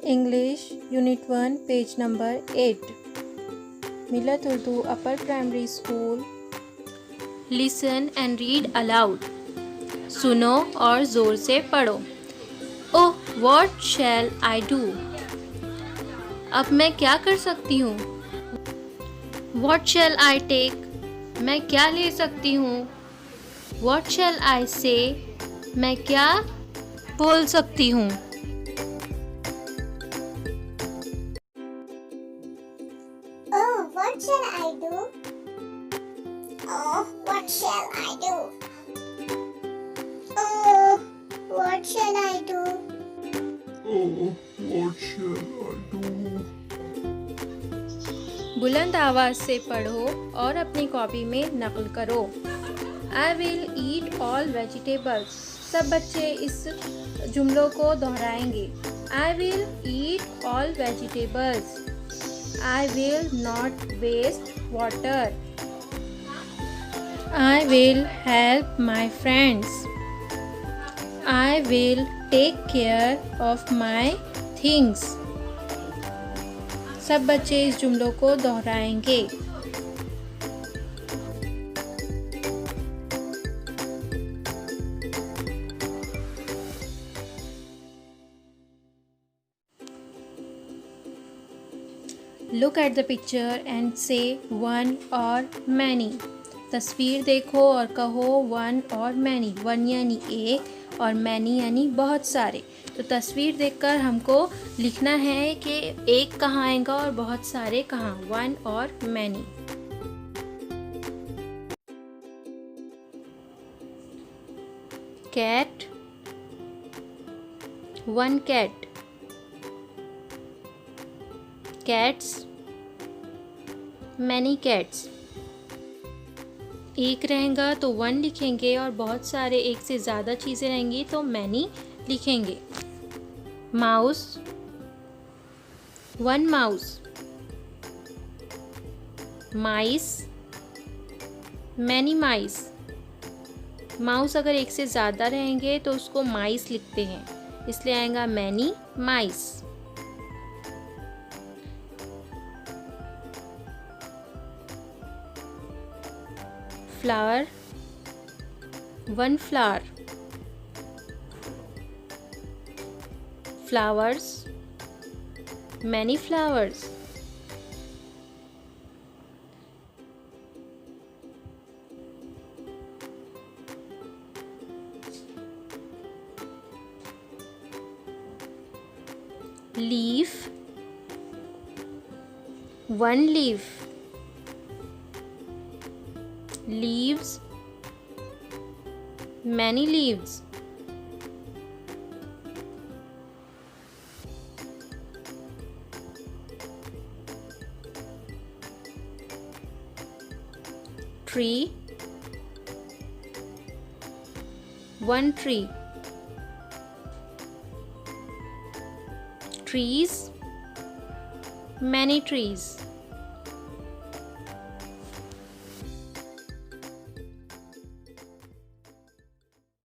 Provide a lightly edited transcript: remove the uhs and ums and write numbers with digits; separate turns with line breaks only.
English Unit 1 page number 8 Millat Urdu Upper Primary School Listen and read aloud. सुनो और ज़ोर से पढ़ो. Oh, what shall I do? अब मैं क्या कर सकती हूँ? What shall I take? मैं क्या ले सकती हूँ? What shall I say? मैं क्या बोल सकती हूँ?
Oh, what shall I do? Oh, what shall I do? Oh, what shall I do?
Oh, what shall I do?
बुलंद आवाज़ से पढ़ो और अपनी कॉपी में नकल करो. I will eat all vegetables. सब बच्चे इस जुमलों को दोहराएंगे. I will eat all vegetables. I will not waste water. I will help my friends. I will take care of my things. सब बच्चे इस जुमलों को दोहराएंगे. Look at the picture and say one or many. तस्वीर देखो और कहो one और many. one यानी एक और many यानी बहुत सारे. तो तस्वीर देखकर हमको लिखना है कि एक कहाँ आएगा और बहुत सारे कहाँ. one और many. Cat, one cat. Cats, many cats. एक रहेगा तो वन लिखेंगे और बहुत सारे एक से ज़्यादा चीज़ें रहेंगी तो मैनी लिखेंगे. Mouse, one mouse. Mice, many mice. Mouse अगर एक से ज़्यादा रहेंगे तो उसको माइस लिखते हैं, इसलिए आएगा many mice. Flower, one flower. Flowers, many flowers. Leaf, one leaf. Leaves, many leaves. Tree, one tree. Trees, many trees.